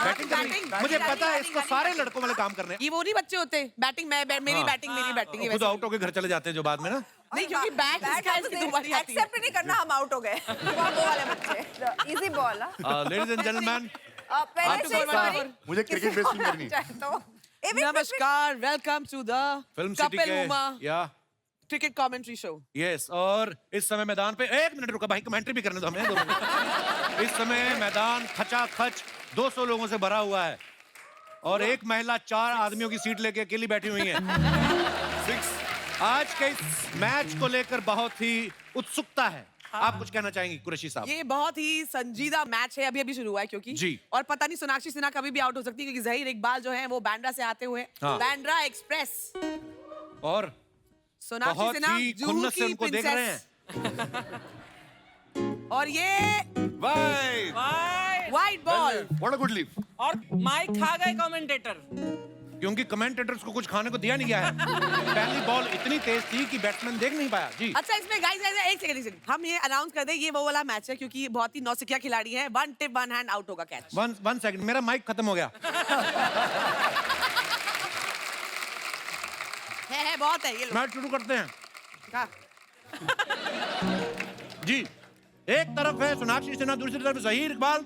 Batting करनी, मुझे पता है इसको सारे लड़कों वाले काम करने हैं। ये वो नहीं बच्चे होते, बैटिंग मेरी बैटिंग खुद आउट होके घर चले जाते हैं जो बाद में ना। नहीं, क्योंकि बैट इसकी तुम्हारी आती है। एक्सेप्ट नहीं करना, हम आउट हो गए। वो वाले बच्चे। Easy ball. Ladies and gentleman, पहले से मुझे क्रिकेट बेस नहीं करनी। तो नमस्कार, welcome to the film city Kapil के उमा या क्रिकेट कमेंट्री शो। यस, और इस समय मैदान पे 1 मिनट रुका भाई, कमेंट्री भी करने दो हमें 2 मिनट। इस समय मैदान खचाखच 200 लोगों से भरा हुआ है और एक महिला 4 आदमियों की सीट लेके अकेली बैठी हुई है। आज के इस मैच को लेकर बहुत ही उत्सुकता है। आप कुछ कहना चाहेंगी कुरैशी साहब? ये बहुत ही संजीदा मैच है, अभी शुरू हुआ है क्योंकि जी। और पता नहीं सोनाक्षी सिन्हा कभी भी आउट हो सकती है क्योंकि जहीर इकबाल जो है वो बांद्रा से आते हुए बांद्रा एक्सप्रेस और सोनाक्षी बहुत सिन्हा ही जूहू खुन्नस से की उनको देख रहे हैं। और ये white ball what a good leave. और माइक खा गए कमेंटेटर, क्योंकि कमेंटेटर्स को कुछ खाने को दिया नहीं गया है। पहली बॉल इतनी तेज थी कि बैट्समैन देख नहीं पाया। जी अच्छा, इसमें गाइस एक सेकंड हम ये अनाउंस कर दें, ये वो वाला मैच है क्योंकि बहुत ही नौसिखिया खिलाड़ी है। 1 टिप 1 हैंड आउट होगा कैच। 1 सेकंड, मेरा माइक खत्म हो गया। है बहुत है ये लोग। मैच शुरू करते हैं। हाँ। जी, एक तरफ है सोनाक्षी सिन्हा, दूसरी तरफ जहीर इकबाल।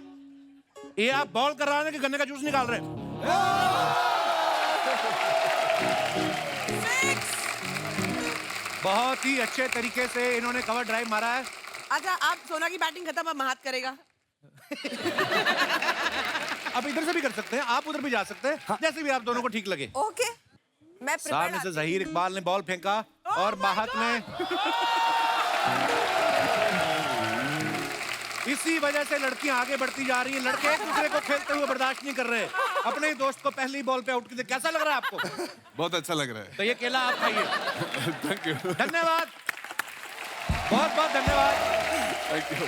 ये आप बॉल कर रहे हैं कि गन्ने का जूस निकाल रहे हैं? बहुत ही अच्छे तरीके से इन्होंने कवर ड्राइव मारा है। अच्छा, आप सोना की बैटिंग खत्म, अब महात करेगा। अब इधर से भी कर सकते हैं, आप उधर भी जा सकते हैं। हाँ। जैसे भी आप दोनों को ठीक लगे। ओके, मैं सामने से जहीर इकबाल ने बॉल फेंका और माहत ने इसी वजह से लड़कियां आगे बढ़ती जा रही हैं। लड़के एक दूसरे को खेलते हुए बर्दाश्त नहीं कर रहे। अपने ही दोस्त को पहली बॉल पे आउट किया। कैसा लग रहा है आपको? बहुत अच्छा लग रहा है। तो ये केला आप खाइए। Thank you. धन्यवाद, बहुत बहुत धन्यवाद। Thank you.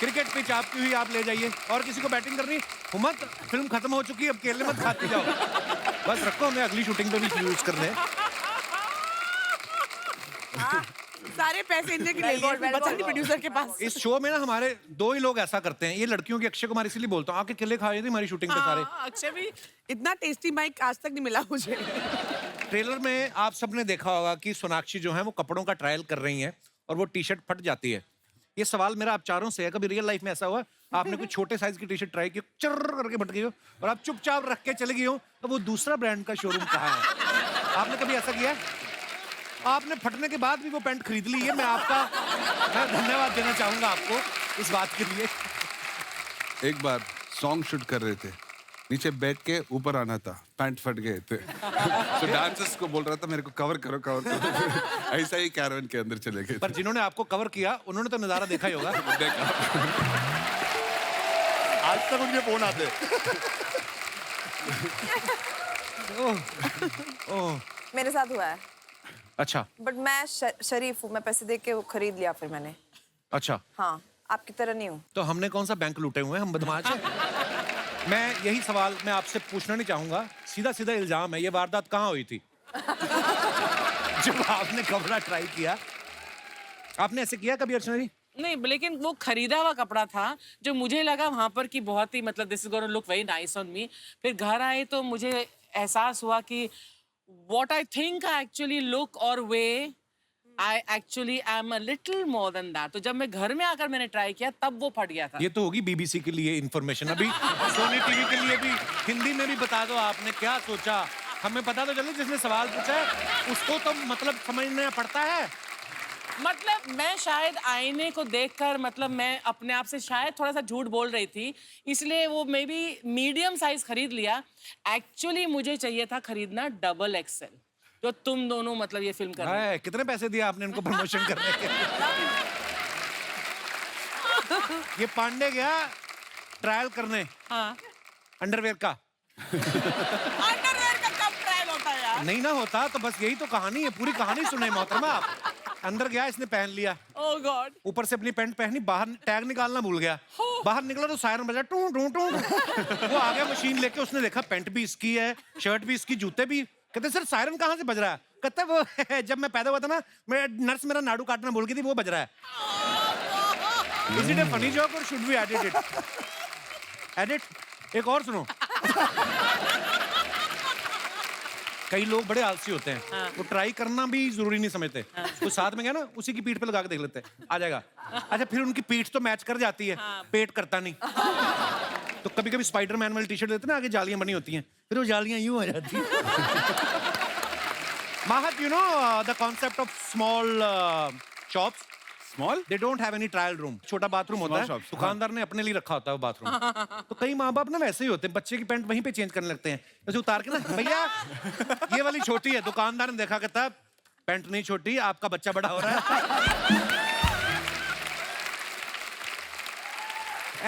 क्रिकेट पिच आपकी हुई, आप ले जाइए। और किसी को बैटिंग करनी मत, फिल्म खत्म हो चुकी है, अब केले मत खाते जाओ। बस रखो, हमें अगली शूटिंग पे भी यूज करने। सारे पैसे इनके ले लिए, बचा नहीं प्रोड्यूसर के पास। इस शो में ना हमारे 2 ही लोग ऐसा करते हैं। ये लड़कियों की अक्षय कुमार इसलिए बोलता हूँ, आके केले खाए थे हमारी शूटिंग पे सारे। अक्षय भी इतना टेस्टी माइक आज तक नहीं मिला मुझे। ट्रेलर में आप सबने देखा होगा कि सोनाक्षी जो है वो कपड़ों का ट्रायल कर रही हैं और वो टी शर्ट फट जाती है। ये सवाल मेरा आप चारों से है, कभी रियल लाइफ में ऐसा हुआ आपने कोई छोटे साइज की टी शर्ट ट्राई की, चर्र करके फट गई हो और आप चुपचाप रख के चले गई हो, तो वो दूसरा ब्रांड का शोरूम कहाँ है? आपने कभी ऐसा किया? आपने फटने के बाद भी वो पैंट खरीद ली है। मैं धन्यवाद देना चाहूंगा आपको इस बात के लिए। एक बार सॉन्ग शूट कर रहे थे, नीचे बैठ के ऊपर आना था, पैंट फट गए थे। तो डांसर्स को बोल रहा था मेरे को कवर करो। ऐसा ही कैरवन के अंदर चले गए। पर जिन्होंने आपको कवर किया उन्होंने तो नजारा देखा ही होगा। देखा। आज तक उनके फोन आते। मेरे साथ हुआ है। अच्छा, बट मैं शरीफ हूँ, मैं पैसे दे के वो खरीद लिया फिर मैंने। अच्छा। हाँ, आपकी तरह नहीं हूँ। तो हमने कौन सा बैंक लूटे हुए हैं, हम बदमाश हैं। मैं यही सवाल मैं आपसे पूछना नहीं चाहूंगा, सीधा सीधा इल्जाम है, ये वारदात कहाँ हुई थी? जब आपने कपड़ा ट्राई किया, आपने ऐसे किया कभी अर्चना जी? नहीं, लेकिन वो खरीदा हुआ कपड़ा था जो मुझे लगा वहां पर कि बहुत ही मतलब this is gonna look very nice on me. फिर घर आए तो मुझे एहसास हुआ कि what I think I actually look or weigh, I actually am a little more than that. तो जब मैं घर में आकर मैंने ट्राई किया तब वो फट गया था। ये तो होगी बीबीसी के लिए इंफॉर्मेशन। अभी सोनी टीवी के लिए भी हिंदी में भी बता दो, आपने क्या सोचा? हमें पता तो चले जिसने सवाल पूछा है उसको तो मतलब समझना पड़ता है। मतलब मैं शायद आईने को देखकर मतलब मैं अपने आप से शायद थोड़ा सा झूठ बोल रही थी, इसलिए वो मे बी मीडियम साइज खरीद लिया। एक्चुअली मुझे चाहिए था खरीदना डबल एक्सएल, जो तुम दोनों मतलब ये फिल्म कर रहे हैं। कितने पैसे दिए आपने इनको प्रमोशन करने के? ये पांडे गया ट्रायल करने अंडरवेयर का। अंडरवेयर का कब ट्रायल होता है यार? नहीं ना होता तो बस यही तो कहानी है, पूरी कहानी सुने मोहतरमा आप। अंदर गया, इसने पहन लिया, ओह गॉड, ऊपर से अपनी पैंट पहनी, बाहर टैग निकालना भूल गया। बाहर निकला तो सायरन बजा, टू टू टू। वो आ गया मशीन लेके, उसने देखा पैंट भी इसकी है, शर्ट भी इसकी, जूते भी। कहते सर सायरन कहाँ से बज रहा है? कहता वो जब मैं पैदा हुआ था ना, मैं नर्स मेरा नाड़ू काटना भूल गई थी, वो बज रहा है। Is it a funny joke or should we edit it? Edit? एक और सुनो। कई लोग बड़े आलसी होते हैं, वो ट्राई करना भी जरूरी नहीं समझते। वो साथ में गया ना, उसी की पीठ पे लगा के देख लेते हैं, आ जाएगा। अच्छा, फिर उनकी पीठ तो मैच कर जाती है, पेट करता नहीं। तो कभी कभी स्पाइडरमैन वाली टी शर्ट देते हैं ना, आगे जालियां बनी होती हैं, फिर वो जालियां यूं हो जाती हैं। Mahat, you know the concept of small shops? Small? They don't have any trial room. छोटा बाथरूम होता है, shops, दुकानदार ने अपने लिए रखा होता है वो बाथरूम। तो कई माँ बाप ना वैसे ही होते हैं, बच्चे की पैंट वहीं पे चेंज करने लगते हैं, वैसे उतार के ना, भैया ये वाली छोटी है। दुकानदार ने देखा, कहता पैंट नहीं छोटी, आपका बच्चा बड़ा हो रहा है।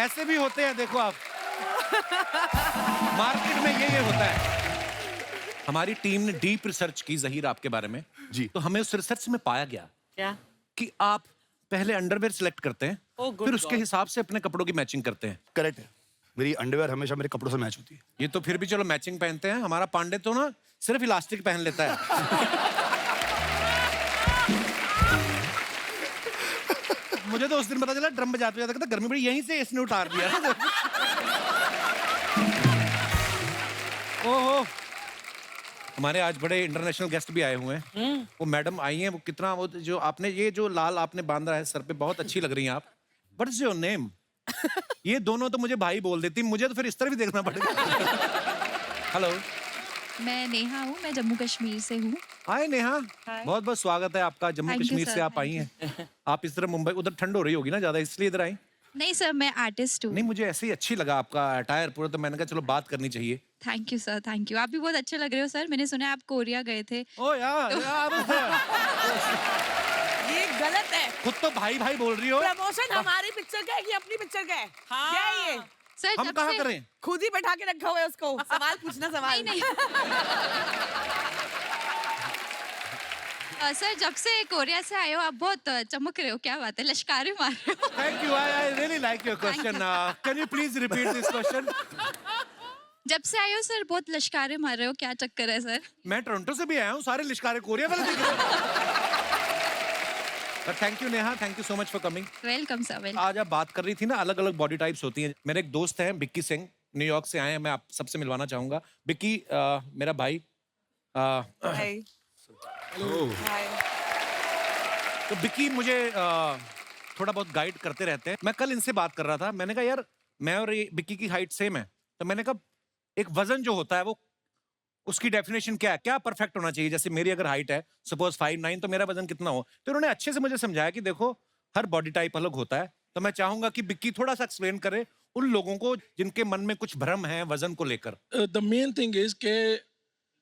ऐसे भी होते हैं, देखो आप मार्केट में ये होता है। हमारी टीम ने डीप रिसर्च की ज़हीर आपके बारे में जी। तो हमें उस रिसर्च में पाया गया क्या? कि आप पहले अंडरवेयर सिलेक्ट करते हैं, Oh, good फिर उसके God. हिसाब से अपने कपड़ों की मैचिंग करते हैं। करेक्ट है, मेरी अंडरवेयर हमेशा मेरे कपड़ों से मैच होती है। ये तो फिर भी चलो मैचिंग पहनते हैं, हमारा पांडे तो ना सिर्फ इलास्टिक पहन लेता है। मुझे तो उस दिन पता चला ड्रम बजाते हुए, कहता गर्मी बड़ी, यहीं से इसने उतार दिया। ओहो, हमारे आज बड़े इंटरनेशनल गेस्ट भी आए हुए हैं। वो मैडम आई हैं, वो कितना, वो जो आपने ये जो लाल आपने बांधा है सर पे, बहुत अच्छी लग रही हैं आप। What is your name? ये दोनों तो मुझे भाई बोल देती, मुझे तो फिर इस तरह भी देखना पड़ेगा। हेलो, मैं नेहा हूँ, मैं जम्मू कश्मीर से हूँ। हाय नेहा, बहुत बहुत स्वागत है आपका। Jammu Thank you, Kashmir sir, से आप आई हैं। आप इस तरह मुंबई, उधर ठंड हो रही होगी ना ज्यादा, इसलिए इधर आई? नहीं सर, मैं आर्टिस्ट हूँ। नहीं, मुझे ऐसे ही अच्छी लगा आपका अटायर पूरा, तो मैंने कहा चलो बात करनी चाहिए। Thank you sir, thank you. आप भी बहुत अच्छे लग रहे हो सर। मैंने सुना है आप कोरिया गए थे। ओ यार, ये गलत है। खुद तो भाई भाई बोल रही हो। प्रमोशन हमारी पिक्चर का है कि अपनी पिक्चर का है? हाँ। क्या है ये? सर हम जब कहाँ से- करें? खुद ही बैठा के रखा हुआ है उसको। सवाल पूछना, सवाल नहीं सर, जब से कोरिया से आए हो आप बहुत चमक रहे हो। क्या बात है, लश्कारे मार रहे हो। Thank you. I really like your question. Can you please repeat this question? जब से आए हो सर बहुत लश्कारे मार रहे हो, क्या चक्कर है सर? मैं टोरंटो से भी आया हूँ, सारे लिश्कारे कोरिया वाले दिख रहे हैं। But thank you Neha, thank you so much for coming. Welcome sir, welcome. आज आप बात कर रही थी ना, अलग अलग बॉडी टाइप्स होती हैं। मेरे एक दोस्त हैं बिक्की सिंह, न्यूयॉर्क से आए हैं, मैं आप सबसे मिलवाना चाहूंगा। बिक्की मेरा भाई। हाय। हाय। तो बिक्की मुझे थोड़ा बहुत गाइड करते रहते हैं। मैं कल इनसे बात कर रहा था, मैंने कहा यार मैं और ये बिक्की की हाइट सेम है, तो मैंने कहा एक वजन जो होता है वो उसकी डेफिनेशन क्या है, क्या परफेक्ट होना चाहिए। जैसे मेरी अगर हाइट है सपोज 5'9", तो मेरा वजन कितना हो। तो उन्होंने अच्छे से मुझे समझाया कि देखो हर बॉडी टाइप अलग होता है। तो मैं चाहूंगा कि बिक्की थोड़ा सा एक्सप्लेन करे उन लोगों को जिनके मन में कुछ भ्रम है वजन को लेकर। द मेन थिंग इज के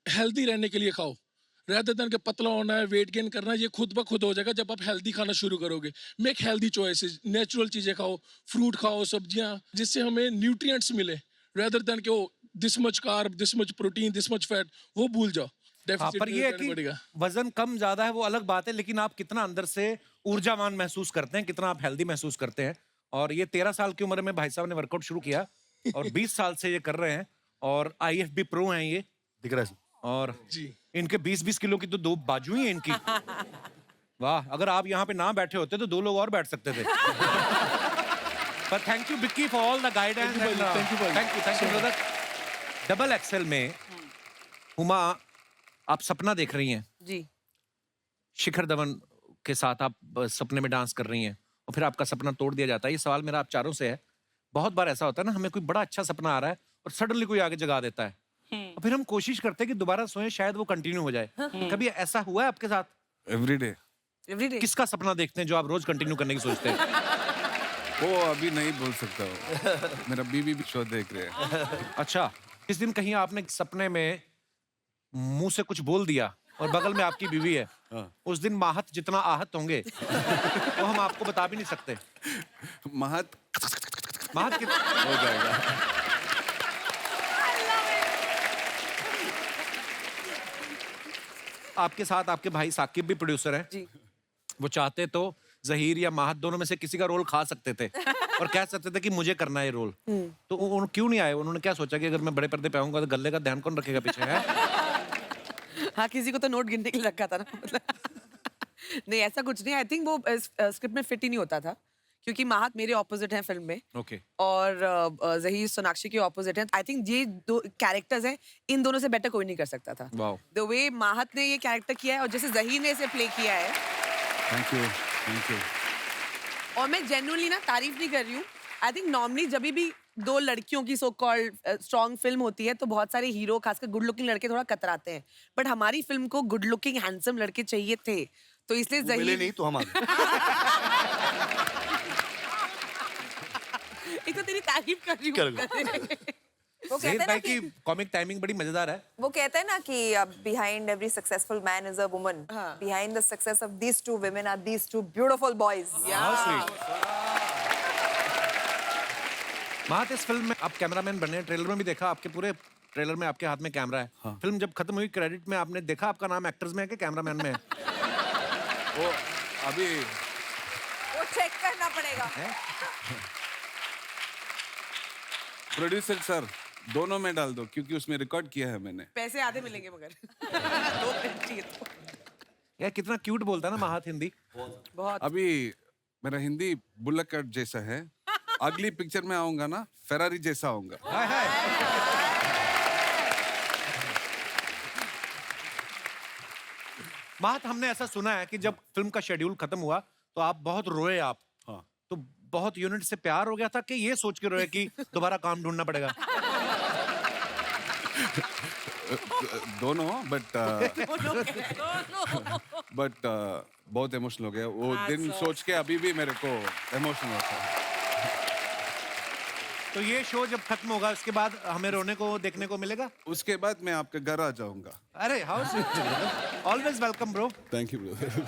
हेल्दी रहने के लिए खाओ, rather than के पतला होना है, वेट गेन करना है, ये खुद ब खुद हो जाएगा जब आप हेल्दी खाना शुरू करोगे। मेक हेल्दी चॉइसेस, नेचुरल चीजें खाओ, फ्रूट खाओ, सब्जियां, जिससे हमें न्यूट्रिएंट्स मिले, rather than के वो this much carb, this much protein, this much fat, वो भूल जाओ। हाँ, पर ये है कि पड़ेगा। वजन कम ज्यादा है वो अलग बात है, लेकिन आप कितना अंदर से ऊर्जावान महसूस करते हैं, कितना आप हेल्दी महसूस करते हैं। और ये 13 साल की उम्र में भाई साहब ने वर्कआउट शुरू किया और 20 साल से ये कर रहे हैं और IFB प्रो हैं ये। दिख रहा है और जी। इनके 20-20 किलो की तो 2 बाजू ही हैं इनकी। वाह, अगर आप यहाँ पे ना बैठे होते तो 2 लोग और बैठ सकते थे। पर thank you Vicky for all the guidance. Thank you brother. Double Excel में हुमा आप सपना देख रही हैं, जी। शिखर धवन के साथ आप सपने में डांस कर रही हैं और फिर आपका सपना तोड़ दिया जाता है। ये सवाल मेरा आप चारों से है। बहुत बार ऐसा होता है ना, हमें कोई बड़ा अच्छा सपना आ रहा है और सडनली कोई आगे जगा देता है और फिर हम कोशिश करते हैं कि दोबारा सोएं, शायद वो कंटिन्यू हो जाए। कभी ऐसा हुआ है आपके साथ? Every day. एवरीडे। किसका सपना देखते हैं जो आप रोज कंटिन्यू करने की सोचते हैं? वो अभी नहीं बोल सकता वो। मेरा बीबी भी शो देख रहे हैं। अच्छा, इस दिन कहीं आपने सपने में मुंह से कुछ बोल दिया और बगल में आपकी बीवी है, उस दिन माहत जितना आहत होंगे वो हम आपको बता भी नहीं सकते। महत माहत हो जाएगा। आपके साथ आपके भाई साकिब भी प्रोड्यूसर हैं। जी। वो चाहते तो जहीर या माहत दोनों में से किसी का रोल खा सकते थे और कह सकते थे कि मुझे करना है ये रोल। तो क्यों नहीं आए? उन्होंने क्या सोचा कि अगर मैं बड़े पर्दे पे आऊंगा तो गले का ध्यान कौन रखेगा पीछे है? हाँ, किसी को तो नोट गिनने के लिए रखा था ना। नहीं, ऐसा कुछ नहीं। आई थिंक वो स्क्रिप्ट में फिट ही नहीं होता था क्योंकि माहत मेरे ऑपोजिट हैं फिल्म में ओके और जहीर सोनाक्षी के ऑपोजिट हैं। आई थिंक ये दो कैरेक्टर्स हैं, इन दोनों से बेटर कोई नहीं कर सकता था। वाओ द वे माहत ने ये कैरेक्टर किया है और जैसे जहीर ने इसे प्ले किया है, थैंक यू थैंक यू। और मैं जेन्युइनली ना तारीफ नहीं कर रही हूँ। आई थिंक नॉर्मली जब भी दो लड़कियों की सो कॉल्ड स्ट्रॉन्ग फिल्म होती है तो बहुत सारे हीरो खासकर गुड लुकिंग लड़के थोड़ा कतराते हैं, बट हमारी फिल्म को गुड लुकिंग हैंडसम लड़के चाहिए थे, तो इसलिए वो मिले जहीर नहीं तो हम आ गए। एक तो तेरी तारीफ कर रही कर हूँ। वो कहते ज़हीर हैं ना भाई कि की कॉमिक टाइमिंग बड़ी मजेदार है। वो कहते हैं ना कि behind every successful man is a woman. हाँ. Behind the success of these two women are these two beautiful boys. How sweet. माहत इस फिल्म में आप कैमरामैन बने हैं, ट्रेलर में भी देखा, आपके पूरे ट्रेलर में आपके हाथ में कैमरा है। फिल्म जब खत्म हुई क्रेडिट में आपने देखा आपका नाम एक्टर्स में है कि कैमरामैन में है? वो अभी वो चेक करना पड़ेगा। प्रोड्यूसर सर दोनों में डाल दो क्योंकि उसमें रिकॉर्ड किया है मैंने। पैसे आधे मिलेंगे मगर 2 मिनट चाहिए तो। यार कितना क्यूट बोलता है ना माहत हिंदी। बहुत अभी मेरा हिंदी बुल्लक कट जैसा है, अगली पिक्चर में आऊंगा ना फेरारी जैसा आऊंगा। हाय हाय। माहत हमने ऐसा सुना है कि जब फिल्म का शेड्यूल खत्म हुआ तो आप बहुत रोए आप। हाँ। तो बहुत यूनिट से प्यार हो गया था कि ये सोच के रोए कि दोबारा काम ढूंढना पड़ेगा? दोनों बट बहुत इमोशनल हो गया वो दिन सोच के, अभी भी मेरे को इमोशनल होता है। तो ये शो जब खत्म होगा उसके बाद हमें रोने को देखने को मिलेगा? उसके बाद मैं आपके घर आ जाऊंगा। अरे how sweet, always welcome bro. Thank you brother.